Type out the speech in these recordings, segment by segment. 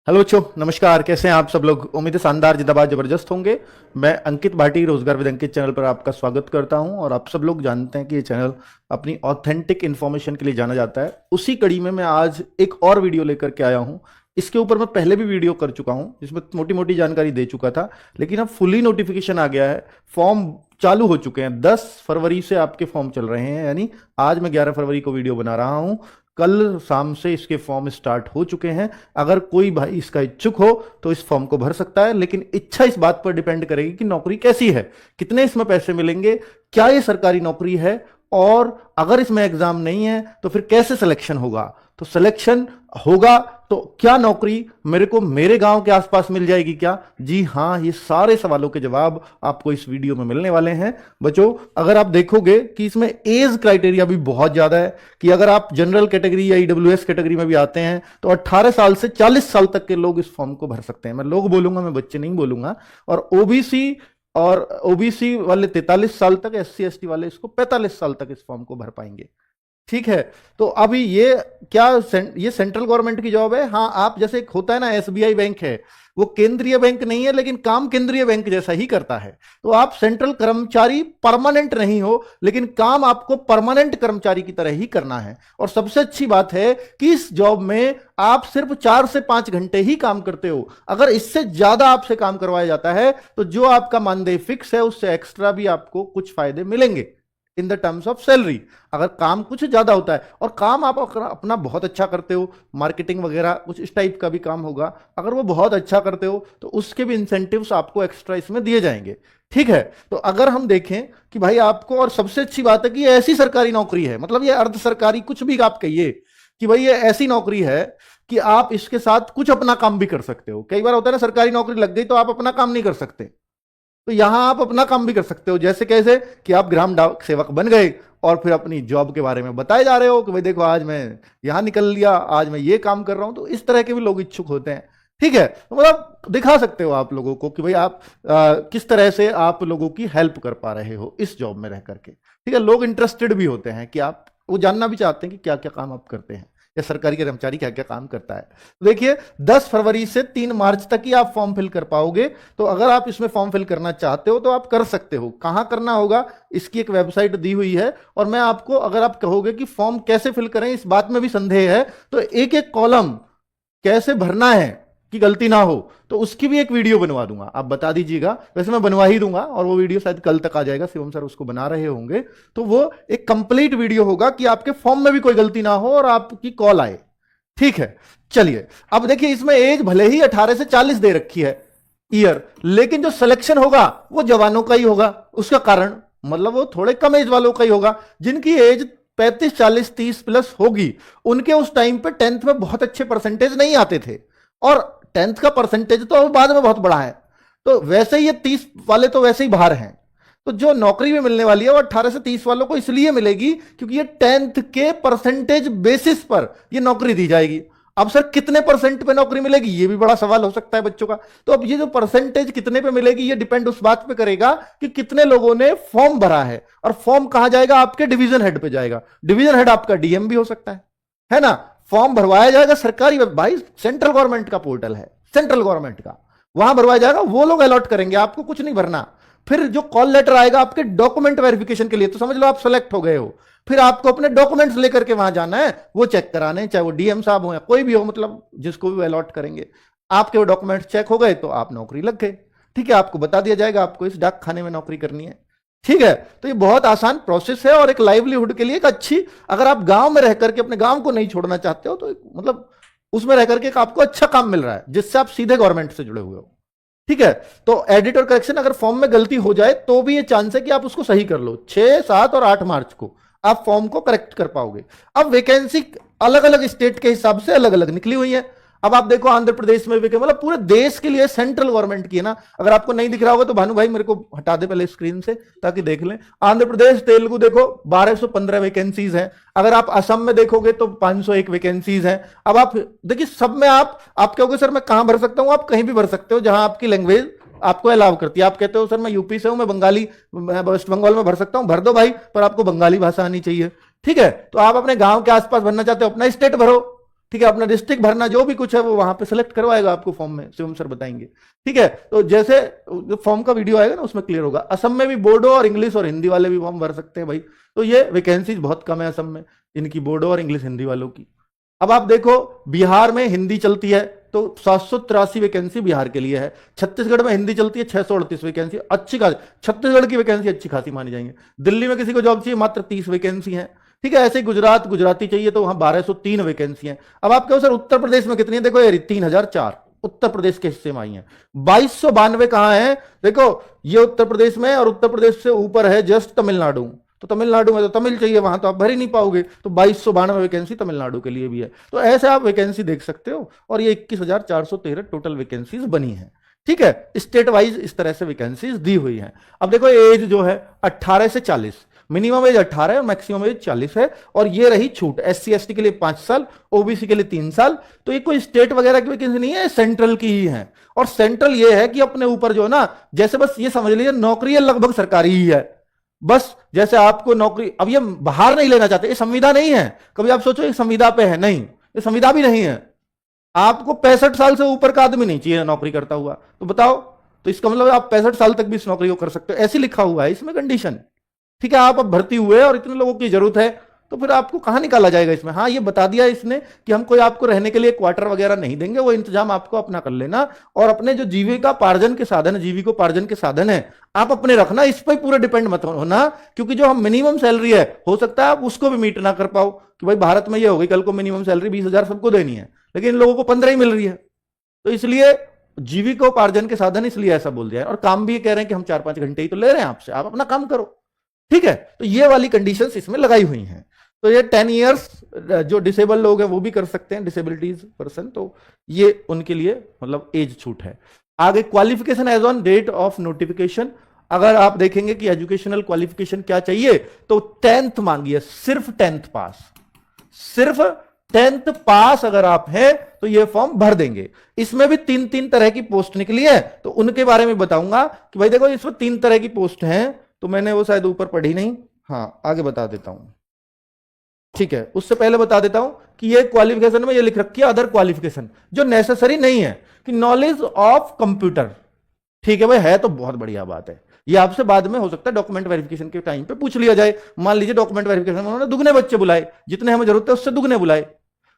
Hello बच्चों, नमस्कार। कैसे हैं आप सब लोग? उम्मीद है शानदार, जिंदाबाद, जबरदस्त होंगे। मैं अंकित भाटी, रोजगार विद अंकित चैनल पर आपका स्वागत करता हूं। और आप सब लोग जानते हैं कि ये चैनल अपनी ऑथेंटिक इन्फॉर्मेशन के लिए जाना जाता है। उसी कड़ी में मैं आज एक और वीडियो लेकर के आया हूं। इसके ऊपर मैं पहले भी वीडियो कर चुका हूं, जिसमें मोटी मोटी जानकारी दे चुका था, लेकिन अब फुली नोटिफिकेशन आ गया है। फॉर्म चालू हो चुके हैं। 10 फरवरी से आपके फॉर्म चल रहे हैं, यानी आज मैं 11 फरवरी को वीडियो बना रहा हूं। कल शाम से इसके फॉर्म स्टार्ट हो चुके हैं। अगर कोई भाई इसका इच्छुक हो तो इस फॉर्म को भर सकता है, लेकिन इच्छा इस बात पर डिपेंड करेगी कि नौकरी कैसी है, कितने इसमें पैसे मिलेंगे, क्या ये सरकारी नौकरी है, और अगर इसमें एग्जाम नहीं है तो फिर कैसे सिलेक्शन होगा। तो सिलेक्शन होगा तो क्या नौकरी मेरे को मेरे गांव के आसपास मिल जाएगी क्या? जी हां, ये सारे सवालों के जवाब आपको इस वीडियो में मिलने वाले हैं। बच्चों, अगर आप देखोगे कि इसमें एज क्राइटेरिया भी बहुत ज्यादा है, कि अगर आप जनरल कैटेगरी या ईडब्ल्यूएस कैटेगरी में भी आते हैं तो 18 साल से 40 साल तक के लोग इस फॉर्म को भर सकते हैं। मैं लोग बोलूंगा, मैं बच्चे नहीं बोलूंगा। और ओबीसी वाले 43 साल तक, एससी एसटी वाले इसको 45 साल तक इस फॉर्म को भर पाएंगे। ठीक है। तो अभी ये क्या ये सेंट्रल गवर्नमेंट की जॉब है। हाँ, आप जैसे एक होता है ना, एसबीआई बैंक है, वो केंद्रीय बैंक नहीं है, लेकिन काम केंद्रीय बैंक जैसा ही करता है। तो आप सेंट्रल कर्मचारी परमानेंट नहीं हो, लेकिन काम आपको परमानेंट कर्मचारी की तरह ही करना है। और सबसे अच्छी बात है कि इस जॉब में आप सिर्फ 4 से 5 घंटे ही काम करते हो। अगर इससे ज्यादा आपसे काम करवाया जाता है तो जो आपका मानदेय फिक्स है उससे एक्स्ट्रा भी आपको कुछ फायदे मिलेंगे in the terms of salary. अगर काम कुछ ज्यादा होता है और काम आप अपना बहुत अच्छा करते हो, मार्केटिंग वगैरह कुछ इस टाइप का भी काम होगा, अगर वो बहुत अच्छा करते हो तो उसके भी इंसेंटिव्स आपको एक्स्ट्रा इसमें दिए जाएंगे। ठीक है। तो अगर हम देखें कि भाई आपको, और सबसे अच्छी बात है कि ये ऐसी सरकारी नौकरी है, मतलब ये अर्ध सरकारी कुछ भी आप कहिए, कि भाई ये ऐसी नौकरी है कि आप इसके साथ कुछ अपना काम भी कर सकते हो। कई बार होता है ना, सरकारी नौकरी लग गई तो आप अपना काम नहीं कर सकते, तो यहां आप अपना काम भी कर सकते हो। जैसे कैसे कि आप ग्राम डाक सेवक बन गए और फिर अपनी जॉब के बारे में बताए जा रहे हो कि भाई देखो, आज मैं यहां निकल लिया, आज मैं ये काम कर रहा हूं। तो इस तरह के भी लोग इच्छुक होते हैं। ठीक है। तो मतलब दिखा सकते हो आप लोगों को कि भाई आप किस तरह से आप लोगों की हेल्प कर पा रहे हो इस जॉब में रह करके। ठीक है। लोग इंटरेस्टेड भी होते हैं कि आप वो जानना भी चाहते हैं कि क्या क्या काम आप करते हैं, या सरकारी कर्मचारी क्या क्या काम करता है। तो देखिए, 10 फरवरी से 3 मार्च तक ही आप फॉर्म फिल कर पाओगे। तो अगर आप इसमें फॉर्म फिल करना चाहते हो तो आप कर सकते हो। कहां करना होगा, इसकी एक वेबसाइट दी हुई है। और मैं आपको, अगर आप कहोगे कि फॉर्म कैसे फिल करें, इस बात में भी संदेह है, तो एक एक कॉलम कैसे भरना है कि गलती ना हो, तो उसकी भी एक वीडियो बनवा दूंगा। आप बता दीजिएगा, वैसे मैं बनवा ही दूंगा, और वो वीडियो शायद कल तक आ जाएगा। शिवम सर उसको बना रहे होंगे, तो वो एक कंप्लीट वीडियो होगा कि आपके फॉर्म में भी कोई गलती ना हो और आपकी कॉल आए। ठीक है। चलिए, अब देखिए, इसमें एज भले ही 18 से 40 दे रखी है ईयर, लेकिन जो सिलेक्शन होगा वो जवानों का ही होगा। उसका कारण मतलब वो थोड़े कम एज वालों का ही होगा। जिनकी एज 35, 40, 30 प्लस होगी, उनके उस टाइम पे 10th में बहुत अच्छे परसेंटेज नहीं आते थे, और 10th का परसेंटेज तो बाद में बहुत बड़ा है। तो वैसे ही ये 30 वाले तो वैसे ही बाहर हैं। तो जो नौकरी में मिलने वाली है वो 18 से 30 वालों को इसलिए मिलेगी क्योंकि ये 10th के परसेंटेज बेसिस पर ये नौकरी दी जाएगी। अब सर कितने परसेंट पे नौकरी मिलेगी, ये भी बड़ा सवाल हो सकता है बच्चों का। तो अब ये जो परसेंटेज कितने पे मिलेगी, ये डिपेंड उस बात पे करेगा कि कितने लोगों ने फॉर्म भरा है। और फॉर्म कहां जाएगा, आपके डिवीजन हेड पे जाएगा। डिवीजन हेड आपका डीएम भी हो सकता है ना। फॉर्म भरवाया जाएगा सरकारी, भाई सेंट्रल गवर्नमेंट का पोर्टल है, सेंट्रल गवर्नमेंट का, वहां भरवाया जाएगा। वो लोग अलॉट करेंगे, आपको कुछ नहीं भरना। फिर जो कॉल लेटर आएगा आपके डॉक्यूमेंट वेरिफिकेशन के लिए, तो समझ लो आप सेलेक्ट हो गए हो। फिर आपको अपने डॉक्यूमेंट्स लेकर के वहां जाना है, वो चेक कराने, चाहे वो डीएम साहब हो या कोई भी हो, मतलब जिसको भी अलॉट करेंगे। आपके वो डॉक्यूमेंट्स चेक हो गए तो आप नौकरी लग गए। ठीक है। आपको बता दिया जाएगा आपको इस डाक खाने में नौकरी करनी है। ठीक है। तो ये बहुत आसान प्रोसेस है, और एक लाइवलीहुड के लिए एक अच्छी, अगर आप गांव में रह करके अपने गांव को नहीं छोड़ना चाहते हो तो मतलब उसमें रह करके आपको अच्छा काम मिल रहा है जिससे आप सीधे गवर्नमेंट से जुड़े हुए हो। ठीक है। तो एडिट और करेक्शन, अगर फॉर्म में गलती हो जाए तो भी ये चांस है कि आप उसको सही कर लो। 6, 7 और 8 मार्च को आप फॉर्म को करेक्ट कर पाओगे। अब वैकेंसी अलग अलग स्टेट के हिसाब से अलग अलग निकली हुई है। अब आप देखो, आंध्र प्रदेश में वैकेंसी, मतलब पूरे देश के लिए सेंट्रल गवर्नमेंट की है ना। अगर आपको नहीं दिख रहा होगा तो भानु भाई मेरे को हटा दे पहले स्क्रीन से, ताकि देख लें। आंध्र प्रदेश, तेलुगु देखो 1215 वैकेंसीज हैं। अगर आप असम में देखोगे तो 501 वैकेंसीज हैं। अब आप देखिए, सब में आप कहोगे सर मैं कहां भर सकता हूं, आप कहीं भी भर सकते हो जहां आपकी लैंग्वेज आपको अलाउ करती है। आप कहते हो सर मैं यूपी से हूं, मैं बंगाली, मैं वेस्ट बंगाल में भर सकता हूं, भर दो भाई, पर आपको बंगाली भाषा आनी चाहिए। ठीक है। तो आप अपने गांव के आसपास भरना चाहते हो, अपना स्टेट भरो। ठीक है, अपना डिस्ट्रिक्ट भरना, जो भी कुछ है वो वहां पे सेलेक्ट करवाएगा आपको फॉर्म में, शिवम सर बताएंगे। ठीक है, तो जैसे फॉर्म का वीडियो आएगा ना उसमें क्लियर होगा। असम में भी बोडो और इंग्लिश और हिंदी वाले भी फॉर्म भर सकते हैं भाई। तो ये वैकेंसीज बहुत कम है असम में, इनकी बोडो और इंग्लिश हिंदी वालों की। अब आप देखो बिहार में हिंदी चलती है तो 783 वैकेंसी बिहार के लिए है। छत्तीसगढ़ में हिंदी चलती है 638 वैकेंसी, अच्छी खासी, छत्तीसगढ़ की वैकेंसी अच्छी खासी मानी जाएंगे। दिल्ली में किसी को जॉब चाहिए मात्र 30 वैकेंसी है। ठीक है, ऐसे गुजरात, गुजराती चाहिए तो वहां 1203 वैकेंसी है। अब आप कहो सर उत्तर प्रदेश में कितनी है, देखो ये 3004 उत्तर प्रदेश के हिस्से में आई है। 2292 कहां है, देखो ये उत्तर प्रदेश में, और उत्तर प्रदेश से ऊपर है जस्ट तमिलनाडु। तो तमिलनाडु में तो तमिल चाहिए, वहां तो आप भर ही नहीं पाओगे, तो 2292 वैकेंसी तमिलनाडु के लिए भी है। तो ऐसे आप वैकेंसी देख सकते हो, और ये 21,413 टोटल वैकेंसीज बनी है। ठीक है, स्टेट वाइज इस तरह से वैकेंसीज दी हुई है। अब देखो एज जो है 18 से 40, मिनिमम एज 18 है और मैक्सिमम एज 40 है। और ये रही छूट, SC ST के लिए 5 साल, OBC के लिए 3 साल। तो ये कोई स्टेट वगैरह की वैकेंसी नहीं है, सेंट्रल की ही है। और सेंट्रल ये है कि अपने ऊपर जो ना, जैसे बस ये समझ लीजिए नौकरी लगभग सरकारी ही है, बस जैसे आपको नौकरी, अब ये बाहर नहीं लेना चाहते, ये संविदा नहीं है। कभी आप सोचो ये संविदा पे है, नहीं, ये संविदा भी नहीं है। आपको 65 साल से ऊपर का आदमी नहीं चाहिए नौकरी करता हुआ, तो बताओ, तो इसका मतलब आप 65 साल तक भी इस नौकरी को कर सकते हो, ऐसी लिखा हुआ है इसमें कंडीशन। ठीक है, आप अब भर्ती हुए और इतने लोगों की जरूरत है, तो फिर आपको कहां निकाला जाएगा इसमें। हाँ, ये बता दिया इसने कि हम कोई आपको रहने के लिए क्वार्टर वगैरह नहीं देंगे, वो इंतजाम आपको अपना कर लेना, और अपने जो जीविका पार्जन के साधन है, जीविकोपार्जन के साधन है, आप अपने रखना, इस पर पूरे डिपेंड मत होना। क्योंकि जो हम मिनिमम सैलरी है, हो सकता है आप उसको भी मीट ना कर पाओ, कि भाई भारत में ये हो गई, कल को मिनिमम सैलरी 20,000 सबको देनी है, लेकिन इन लोगों को 15 ही मिल रही है। तो इसलिए जीविकोपार्जन के साधन इसलिए ऐसा बोल दिया है। और काम भी ये कह रहे हैं कि हम 4-5 घंटे ही तो ले रहे हैं आपसे, आप अपना काम करो। ठीक है, तो ये वाली कंडीशंस इसमें लगाई हुई हैं। तो ये 10 इयर्स जो डिसेबल लोग हैं वो भी कर सकते हैं, डिसेबिलिटीज पर्सन, तो ये उनके लिए मतलब एज छूट है। आगे qualification age on date of notification, अगर आप देखेंगे कि एजुकेशनल क्वालिफिकेशन क्या चाहिए, तो 10th मांगी है, सिर्फ 10th पास, सिर्फ 10th पास अगर आप हैं तो ये फॉर्म भर देंगे। इसमें भी 3 तरह की पोस्ट निकली है, तो उनके बारे में बताऊंगा कि भाई देखो इसमें 3 तरह की पोस्ट हैं, तो मैंने वो शायद ऊपर पढ़ी नहीं, हाँ आगे बता देता हूं। ठीक है, उससे पहले बता देता हूं कि ये क्वालिफिकेशन में ये लिख रखी है अदर क्वालिफिकेशन, जो नेसेसरी नहीं है, कि नॉलेज ऑफ कंप्यूटर। ठीक है भाई, है तो बहुत बढ़िया बात है, ये आपसे बाद में हो सकता है डॉक्यूमेंट वेरिफिकेशन के टाइम पे पूछ लिया जाए। मान लीजिए डॉक्यूमेंट वेरिफिकेशन में उन्होंने दुगने बच्चे बुलाए, जितने हमें जरूरत है उससे दुगने बुलाए,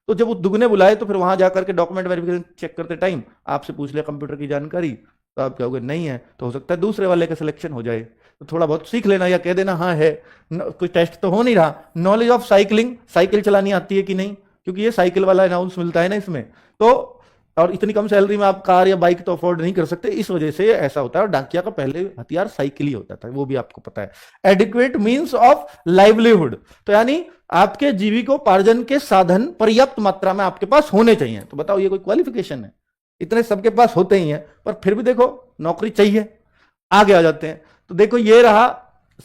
तो जब वो दुगने बुलाए तो फिर वहां जाकर के डॉक्यूमेंट वेरिफिकेशन चेक करते टाइम आपसे पूछ लिया कंप्यूटर की जानकारी, तो आप कहोगे नहीं है, तो हो सकता है दूसरे वाले का सिलेक्शन हो जाए। तो थोड़ा बहुत सीख लेना या कह देना हाँ है, कोई टेस्ट तो हो नहीं रहा। नॉलेज ऑफ साइकिलिंग, साइकिल चलानी आती है कि नहीं, क्योंकि ये साइकिल वाला अनाउंस मिलता है ना इसमें, तो और इतनी कम सैलरी में आप कार या बाइक तो अफोर्ड नहीं कर सकते, इस वजह से ऐसा होता है। और डाकिया का पहले हथियार साइकिल ही होता था, वो भी आपको पता है। एडिक्वेट मींस ऑफ लाइवलीहुड, तो यानी आपके जीविकोपार्जन के साधन पर्याप्त मात्रा में आपके पास होने चाहिए। तो बताओ ये कोई क्वालिफिकेशन है? इतने सबके पास होते ही हैं, पर फिर भी देखो नौकरी चाहिए। आगे आ जाते हैं, तो देखो ये रहा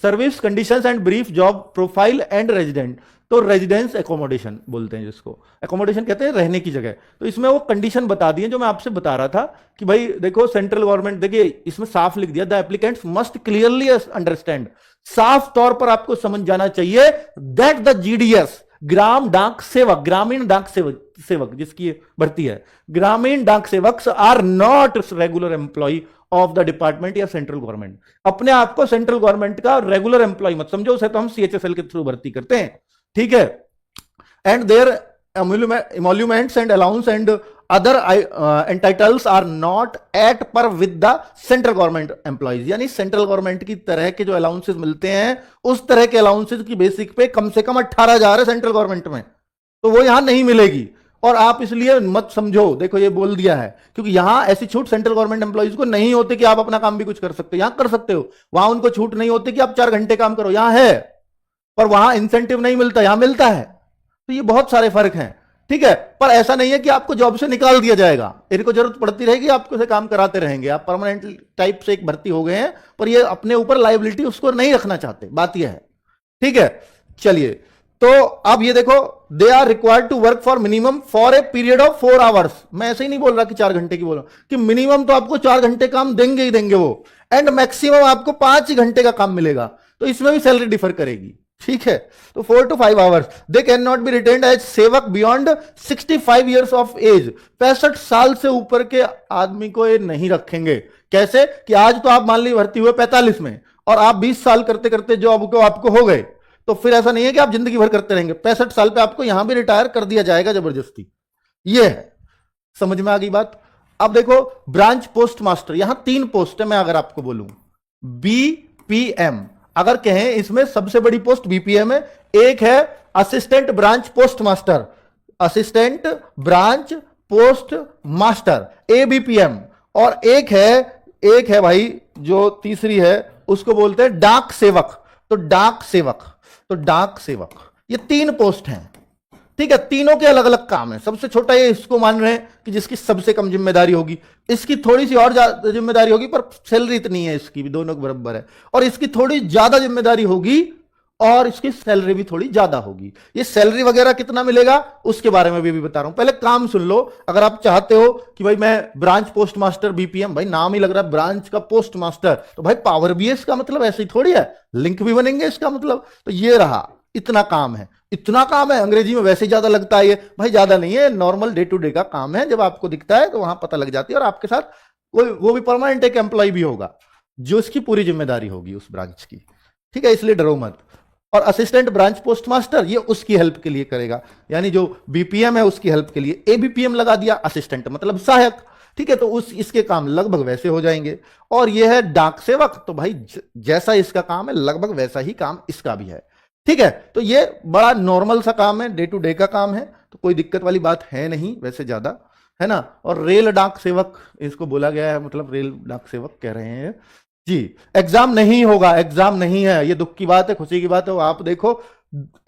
service conditions and brief job profile and resident. तो रेजिडेंस एकोमोडेशन बोलते हैं जिसको, एकोमोडेशन कहते हैं रहने की जगह। तो इसमें वो कंडीशन बता दी है जो मैं आपसे बता रहा था कि भाई देखो सेंट्रल गवर्नमेंट, देखिए इसमें साफ लिख दिया, the applicants must clearly understand, साफ तौर पर आपको समझ जाना चाहिए दैट द GDS ग्राम डाक सेवक, ग्रामीण डाक सेवक जिसकी भर्ती है, ग्रामीण डाक सेवक are not regular employ of the department या सेंट्रल गवर्नमेंट। अपने आप को सेंट्रल गवर्नमेंट का रेगुलर एम्प्लॉय मत समझो, उसे तो हम CHSL के थ्रू भर्ती करते हैं। ठीक है, and their emoluments and allowance and other entitles are not at par with the central government employees, यानी सेंट्रल गवर्नमेंट की तरह के जो अलाउंसेस मिलते हैं उस तरह के अलाउंसेस की बेसिक पे कम से कम 18,000 है सेंट्रल गवर्नमेंट में, तो वो यहां नहीं मिलेगी। और आप इसलिए मत समझो, देखो ये बोल दिया है, क्योंकि यहां ऐसी छूट सेंट्रल गवर्नमेंट एम्प्लॉइज को नहीं होती कि आप अपना काम भी कुछ कर सकते हो, यहां कर सकते हो। वहां उनको छूट नहीं होती कि आप 4 घंटे काम करो, यहां है, पर वहां इंसेंटिव नहीं मिलता, यहां मिलता है। तो ये बहुत सारे फर्क हैं। ठीक है, पर ऐसा नहीं है कि आपको जॉब से निकाल दिया जाएगा, इनको जरूरत पड़ती रहेगी, आपको से काम कराते रहेंगे, आप परमानेंट टाइप से एक भर्ती हो गए हैं, पर ये अपने ऊपर लायबिलिटी उसको नहीं रखना चाहते, बात यह है। ठीक है, चलिए, तो अब ये देखो, they are required to work for minimum for a period of 4 hours. मैं ऐसे ही नहीं बोल रहा कि 4 घंटे की बोल रहा हूं, कि मिनिमम तो आपको 4 घंटे काम देंगे ही देंगे वो, एंड मैक्सिमम आपको 5 घंटे का काम मिलेगा। तो इसमें भी सैलरी डिफर करेगी। ठीक है, तो 4 to 5 hours they can not be retained as sevak beyond 65 years of age. 65 साल से ऊपर के आदमी को ये नहीं रखेंगे। कैसे कि आज तो आप मान लीजिए भर्ती हुए 45 में और आप 20 साल करते करते जो आपको हो गए, तो फिर ऐसा नहीं है कि आप जिंदगी भर करते रहेंगे। 65 साल पे आपको यहां भी रिटायर कर दिया जाएगा जबरदस्ती। ये है, समझ में आ गई बात। अब देखो ब्रांच पोस्ट मास्टर, यहां 3 पोस्ट है। मैं अगर आपको बोलूं बीपीएम, अगर कहें इसमें सबसे बड़ी पोस्ट बीपीएम है। एक है assistant branch post master, assistant branch post master ABPM, और एक है भाई जो तीसरी है उसको बोलते हैं डाक सेवक। तो डाक सेवक ये 3 पोस्ट हैं। ठीक है, तीनों के अलग अलग काम है। सबसे छोटा ये इसको मान रहे हैं कि जिसकी सबसे कम जिम्मेदारी होगी, इसकी थोड़ी सी और ज्यादा जिम्मेदारी होगी पर सैलरी इतनी है इसकी भी, दोनों बराबर है। और इसकी थोड़ी ज्यादा जिम्मेदारी होगी और इसकी सैलरी भी थोड़ी ज्यादा होगी। ये सैलरी वगैरह कितना मिलेगा उसके बारे में भी बता रहा हूं। पहले काम सुन लो। अगर आप चाहते हो कि भाई मैं ब्रांच पोस्ट मास्टर बीपीएम, भाई नाम ही लग रहा है ब्रांच का पोस्ट मास्टर, तो भाई पावर भी है इसका मतलब, ऐसे ही थोड़ी है, लिंक भी बनेंगे इसका मतलब। तो ये रहा, इतना काम है। अंग्रेजी में वैसे ही ज्यादा लगता है ये, भाई ज्यादा नहीं है, नॉर्मल डे टू डे का काम है। जब आपको दिखता है तो वहां पता लग जाती है, और आपके साथ वो भी परमानेंट एक एम्प्लॉय भी होगा जो इसकी पूरी जिम्मेदारी होगी उस ब्रांच की। ठीक है, इसलिए डरो मत। और असिस्टेंट ब्रांच पोस्ट मास्टर ये उसकी हेल्प के लिए करेगा, यानी जो बीपीएम है उसकी हेल्प के लिए एबीपीएम लगा दिया, असिस्टेंट मतलब सहायक। ठीक है, तो इसके काम लगभग वैसे हो जाएंगे। और ये है डाक सेवक, तो भाई जैसा इसका काम है लगभग वैसा ही काम इसका भी है। ठीक है, तो ये बड़ा नॉर्मल सा काम है, डे टू डे का काम है, तो कोई दिक्कत वाली बात है नहीं वैसे ज्यादा, है ना। और रेल डाक सेवक इसको बोला गया है, मतलब रेल डाक सेवक कह रहे हैं जी। एग्जाम नहीं होगा, एग्जाम नहीं है, ये दुख की बात है, खुशी की बात है। आप देखो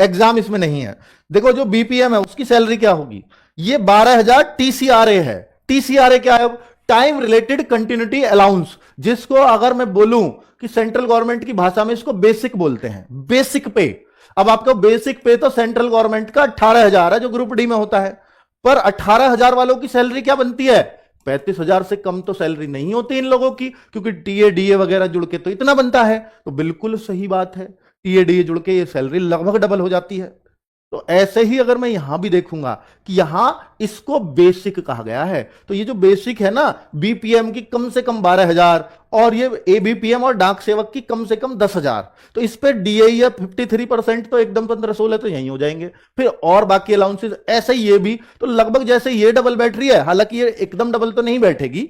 एग्जाम इसमें नहीं है। देखो जो बीपीएम है उसकी सैलरी क्या होगी, ये 12,000 टीसीआरए है। टीसीआरए क्या है, टाइम रिलेटेड कंटिन्यूटी अलाउंस, जिसको अगर मैं बोलूं कि सेंट्रल गवर्नमेंट की भाषा में इसको बेसिक बोलते हैं, बेसिक पे। अब आपको बेसिक पे तो सेंट्रल गवर्नमेंट का 18,000 है जो ग्रुप डी में होता है, पर 18,000 वालों की सैलरी क्या बनती है, 35,000 से कम तो सैलरी नहीं होती इन लोगों की, क्योंकि टीए डीए वगैरह जुड़ के तो इतना बनता है। तो बिल्कुल सही बात है, टीए डीए जुड़ के ये सैलरी लगभग डबल हो जाती है। तो ऐसे ही अगर मैं यहां भी देखूंगा कि यहां इसको बेसिक कहा गया है, तो ये जो बेसिक है ना बीपीएम की कम से कम 12,000, और ये एबीपीएम और डाक सेवक की कम से कम 10,000, तो इस पे डीए या 53% तो एकदम 15-16 तो यही हो जाएंगे। फिर और बाकी अलाउंसेस ऐसे ही, ये भी तो लगभग जैसे ये डबल बैठ रही है, हालांकि ये एकदम डबल तो नहीं बैठेगी।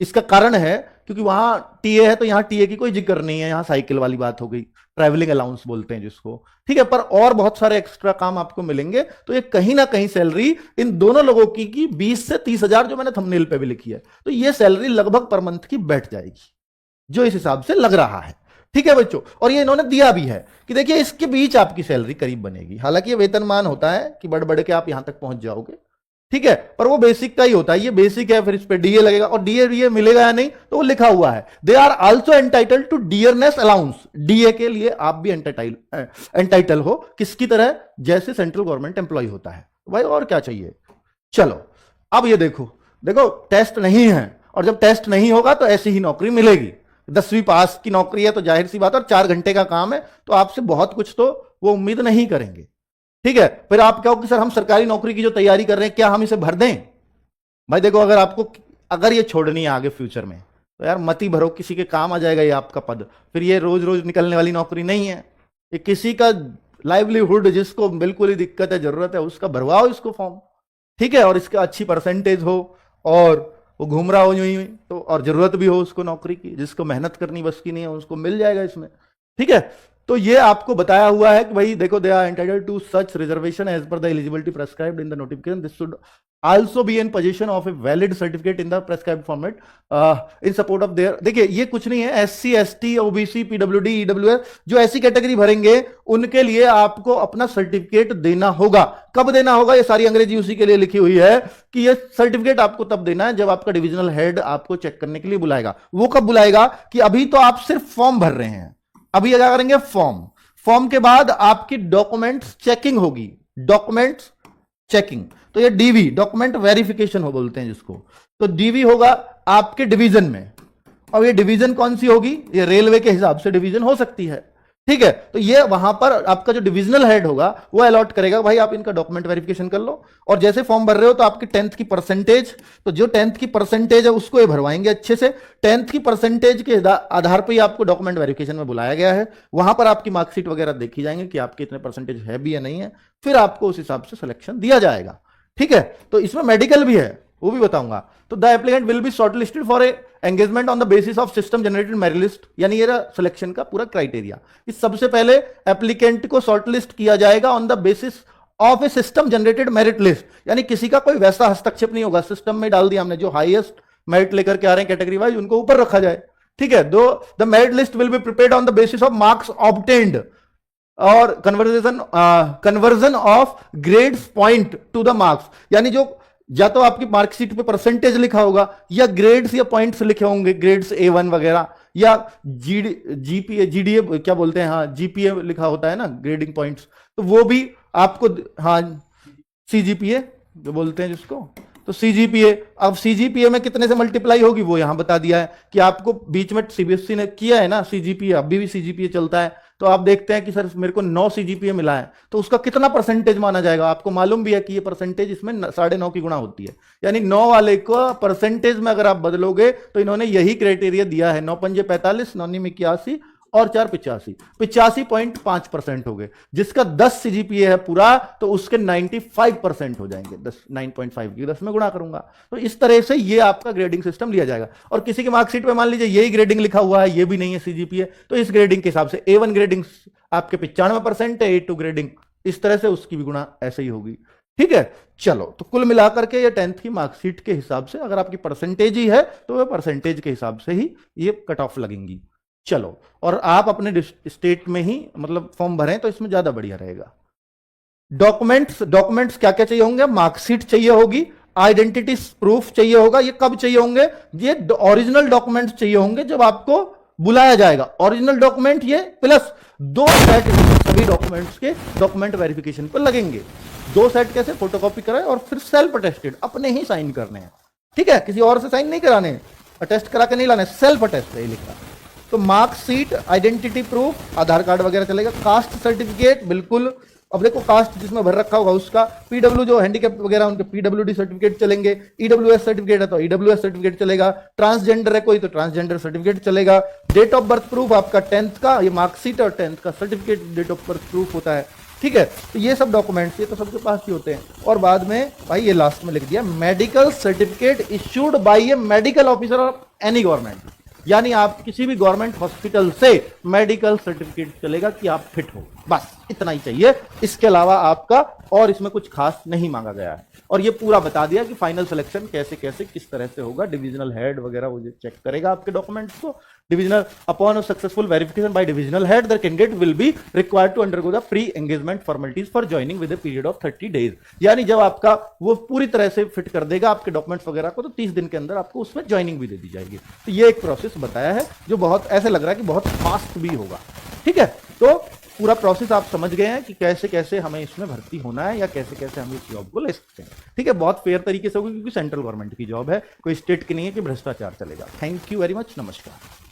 इसका कारण है क्योंकि वहां टीए है तो यहां टीए की कोई जिक्र नहीं है, यहां साइकिल वाली बात हो गई, ट्रैवलिंग अलाउंस बोलते हैं जिसको। ठीक है, पर और बहुत सारे एक्स्ट्रा काम आपको मिलेंगे, तो ये कहीं ना कहीं सैलरी इन दोनों लोगों की 20 से 30,000 जो मैंने थंबनेल पे भी लिखी है, तो ये सैलरी लगभग पर मंथ की बैठ जाएगी, जो इस हिसाब से लग रहा है। ठीक है बच्चों, और ये इन्होंने दिया भी है कि देखिए इसके बीच आपकी सैलरी करीब बनेगी। हालांकि ये वेतनमान होता है कि बढ़ बढ़ के आप यहां तक पहुंच जाओगे, ठीक है, पर वो बेसिक का ही होता है, ये बेसिक है, फिर इस पे डीए लगेगा, और डीए मिलेगा या नहीं तो वो लिखा हुआ है, they are also entitled to dearness allowance. DA के लिए आप भी एंटाइटल हो, किसकी तरह, जैसे सेंट्रल गवर्नमेंट एम्प्लॉय होता है। भाई और क्या चाहिए। चलो अब ये देखो टेस्ट नहीं है, और जब टेस्ट नहीं होगा तो ऐसी ही नौकरी मिलेगी। 10वीं पास की नौकरी है तो जाहिर सी बात है, और 4 घंटे का काम है, तो आपसे बहुत कुछ तो वो उम्मीद नहीं करेंगे। ठीक है, फिर आप कहो कि सर हम सरकारी नौकरी की जो तैयारी कर रहे हैं क्या हम इसे भर दें। भाई देखो, अगर ये छोड़नी है आगे फ्यूचर में, तो यार मत ही भरो, किसी के काम आ जाएगा ये आपका पद। फिर ये रोज रोज निकलने वाली नौकरी नहीं है, ये किसी का लाइवलीहुड, जिसको बिल्कुल ही दिक्कत है, जरूरत है, उसका भरवाओ इसको फॉर्म। ठीक है, और इसका अच्छी परसेंटेज हो, और वो घूम रहा हो यूं तो, और जरूरत भी हो उसको नौकरी की, जिसको मेहनत करनी बस की नहीं है उसको मिल जाएगा इसमें। ठीक है, तो ये आपको बताया हुआ है कि भाई देखो, they are entitled to such reservation as per the eligibility prescribed in the notification, this should also be in position of a valid certificate in the prescribed format in support of their. देखिए ये कुछ नहीं है, SC ST OBC PWD EWS जो ऐसी category भरेंगे उनके लिए आपको अपना सर्टिफिकेट देना होगा। कब देना होगा, ये सारी अंग्रेजी उसी के लिए लिखी हुई है कि ये सर्टिफिकेट आपको तब देना है जब आपका डिविजनल हेड आपको चेक करने के लिए बुलाएगा। वो कब बुलाएगा कि अभी तो आप सिर्फ फॉर्म भर रहे हैं, अभी क्या करेंगे, फॉर्म के बाद आपकी डॉक्यूमेंट्स चेकिंग होगी, डॉक्यूमेंट्स चेकिंग, तो ये डीवी डॉक्यूमेंट वेरिफिकेशन हो बोलते हैं जिसको। तो डीवी होगा आपके डिवीजन में, और ये डिवीजन कौन सी होगी, ये रेलवे के हिसाब से डिवीजन हो सकती है। ठीक है, तो ये वहां पर आपका जो डिविजनल हेड होगा वो अलॉट करेगा, भाई आप इनका डॉक्यूमेंट वेरिफिकेशन कर लो। और जैसे फॉर्म भर रहे हो तो आपकी 10th की परसेंटेज, तो जो 10th की परसेंटेज है उसको ये भरवाएंगे अच्छे से। 10th की परसेंटेज के आधार पर ही आपको डॉक्यूमेंट वेरिफिकेशन में बुलाया गया है। वहां पर आपकी मार्कशीट वगैरह देखी जाएंगे कि आपके इतने परसेंटेज है भी या नहीं है, फिर आपको उस हिसाब से सिलेक्शन दिया जाएगा। ठीक है, तो इसमें मेडिकल भी है, वो भी बताऊंगा। तो the applicant will be shortlisted for a engagement on the basis of system generated merit list, यानी ये सिलेक्शन का पूरा क्राइटेरिया। इस सबसे पहले एप्लीकेंट को शॉर्टलिस्ट किया जाएगा on the basis of A system generated merit list, यानी किसी का कोई वैसा हस्तक्षेप नहीं होगा, सिस्टम में डाल दिया हमने जो हाईएस्ट मेरिट लेकर के आ रहे हैं कैटेगरी वाइज, उनको ऊपर रखा जाए। ठीक है, दो the merit list will be prepared on the basis of marks obtained और conversion of grades point to the marks, यानी जो या तो आपकी मार्कशीट पे परसेंटेज लिखा होगा या ग्रेड्स या पॉइंट्स लिखे होंगे, ग्रेड्स A1 वगैरह, या जीपीए जीडीए क्या बोलते हैं, हाँ जीपीए लिखा होता है ना, ग्रेडिंग पॉइंट्स, तो वो भी आपको, हाँ सीजीपीए जो बोलते हैं जिसको, तो सीजीपीए, अब सीजीपीए में कितने से मल्टीप्लाई होगी वो यहां बता दिया है कि आपको बीच में सीबीएसई ने किया है ना सीजीपीए, अभी भी सीजीपीए चलता है। तो आप देखते हैं कि सर मेरे को 9 सीजीपीए मिला है, तो उसका कितना परसेंटेज माना जाएगा, आपको मालूम भी है कि ये परसेंटेज इसमें 9.5 की गुणा होती है, यानी 9 वाले को परसेंटेज में अगर आप बदलोगे तो इन्होंने यही क्राइटेरिया दिया है, 9 पंजे 45, 9 में 81 और 4 85, 85.5% हो गए। जिसका 10 सीजीपीए है पूरा, तो उसके 95% हो जाएंगे, 9.5 की 10 में गुणा करूंगा। तो इस तरह से ये आपका ग्रेडिंग सिस्टम लिया जाएगा। और किसी की मार्कशीट पे मान लीजिए यही ग्रेडिंग लिखा हुआ है, ये भी नहीं है सीजीपीए, तो इस ग्रेडिंग के हिसाब से A1 ग्रेडिंग आपके 95% है, A2 ग्रेडिंग इस तरह से उसकी भी गुणा ऐसे ही होगी। ठीक है, चलो, तो कुल मिलाकर के ये 10th की मार्कशीट के हिसाब से अगर आपकी परसेंटेज ही है तो वह परसेंटेज के हिसाब से ही ये कट ऑफ लगेंगी। चलो, और आप अपने स्टेट में ही मतलब फॉर्म भरें तो इसमें ज्यादा बढ़िया रहेगा। डॉक्यूमेंट्स क्या क्या चाहिए होंगे, मार्कशीट चाहिए होगी, आइडेंटिटी प्रूफ चाहिए होगा। ये कब चाहिए होंगे, ये ओरिजिनल डॉक्यूमेंट्स चाहिए होंगे जब आपको बुलाया जाएगा। ओरिजिनल डॉक्यूमेंट ये प्लस 2 सेट सभी डॉक्यूमेंट्स के डॉक्यूमेंट वेरिफिकेशन पर लगेंगे। 2 सेट कैसे, फोटोकॉपी कराए और फिर सेल्फ अटेस्टेड अपने ही साइन करने हैं। ठीक है, किसी और से साइन नहीं कराने, अटेस्ट करा के नहीं लाने, सेल्फ अटेस्ट है लिखा। तो मार्कशीट, आइडेंटिटी प्रूफ, आधार कार्ड वगैरह चलेगा, कास्ट सर्टिफिकेट बिल्कुल, अब देखो कास्ट जिसमें भर रखा होगा उसका, पीडब्ल्यू जो हैंडीकैप वगैरह उनके पीडब्ल्यूडी सर्टिफिकेट चलेंगे, ईडब्ल्यूएस सर्टिफिकेट है तो ईडब्ल्यूएस सर्टिफिकेट चलेगा, ट्रांसजेंडर है कोई तो ट्रांसजेंडर सर्टिफिकेट चलेगा, डेट ऑफ बर्थ प्रूफ आपका 10th का, ये मार्कशीट और 10th का certificate date of birth proof होता है। ठीक है, तो ये सब डॉक्यूमेंट्स ये तो सबके पास ही होते हैं। और बाद में भाई ये लास्ट में लिख दिया, medical certificate issued by A medical officer of any government, यानी आप किसी भी गवर्नमेंट हॉस्पिटल से मेडिकल सर्टिफिकेट चलेगा कि आप फिट हो, बस इतना ही चाहिए। इसके अलावा आपका और इसमें कुछ खास नहीं मांगा गया है। और ये पूरा बता दिया कि फाइनल सिलेक्शन कैसे कैसे किस तरह से होगा, डिविजनल हेड वगैरह वो चेक करेगा आपके डॉक्यूमेंट्स को। Divisional upon successful verification by divisional head the candidate will be required to undergo the pre engagement formalities for joining with a period of 30 days, यानी जब आपका वो पूरी तरह से फिट कर देगा आपके डॉक्यूमेंट्स वगैरह को, तो 30 दिन के अंदर आपको उसमें ज्वाइनिंग भी दे दी जाएगी। तो ये एक प्रोसेस बताया है जो बहुत ऐसे लग रहा है कि बहुत फास्ट भी होगा। ठीक है, तो पूरा प्रोसेस आप समझ गए हैं कि कैसे कैसे हमें इसमें भर्ती होना है या कैसे कैसे हम इस जॉब को ले सकते हैं। ठीक है, बहुत फेयर तरीके से होगी क्योंकि सेंट्रल गवर्नमेंट की जॉब है, कोई स्टेट की नहीं है कि भ्रष्टाचार चलेगा। थैंक यू वेरी मच, नमस्कार।